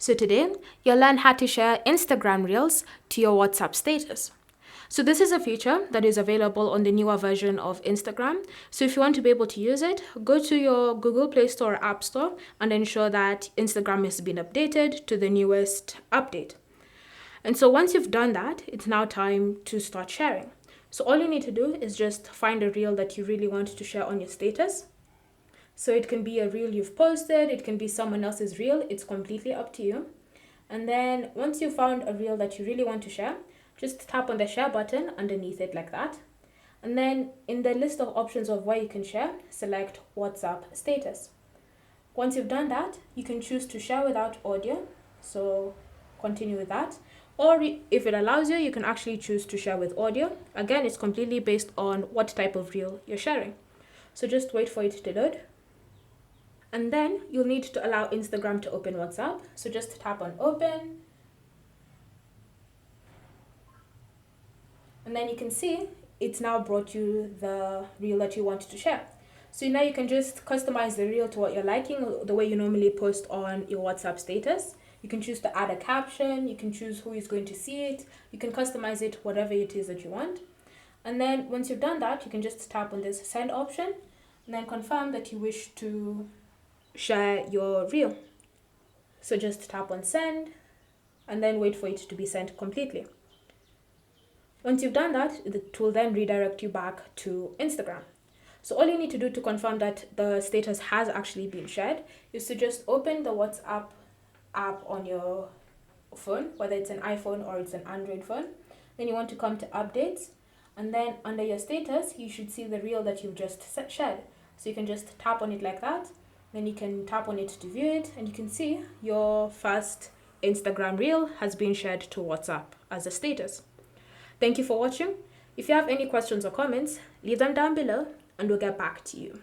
So today, you'll learn how to share Instagram Reels to your WhatsApp status. So this is a feature that is available on the newer version of Instagram. So if you want to be able to use it, go to your Google Play Store or App Store and ensure that Instagram has been updated to the newest update. And so once you've done that, it's now time to start sharing. So all you need to do is just find a reel that you really want to share on your status. So it can be a reel you've posted, it can be someone else's reel, it's completely up to you. And then once you've found a reel that you really want to share, just tap on the share button underneath it like that. And then in the list of options of where you can share, select WhatsApp status. Once you've done that, you can choose to share without audio. So continue with that. Or if it allows you, you can actually choose to share with audio. Again, it's completely based on what type of reel you're sharing. So just wait for it to load. And then you'll need to allow Instagram to open WhatsApp. So just tap on open. And then you can see it's now brought you the reel that you want to share. So now you can just customize the reel to what you're liking, the way you normally post on your WhatsApp status. You can choose to add a caption, you can choose who is going to see it, you can customize it whatever it is that you want. And then once you've done that, you can just tap on this send option and then confirm that you wish to share your reel. So just tap on send and then wait for it to be sent completely. Once you've done that, it will then redirect you back to Instagram. So all you need to do to confirm that the status has actually been shared is to just open the WhatsApp app on your phone, whether it's an iPhone or it's an Android phone. Then you want to come to updates, and then under your status, you should see the reel that you've just shared. So you can just tap on it like that. Then you can tap on it to view it, and you can see your first Instagram reel has been shared to WhatsApp as a status. Thank you for watching. If you have any questions or comments, leave them down below and we'll get back to you.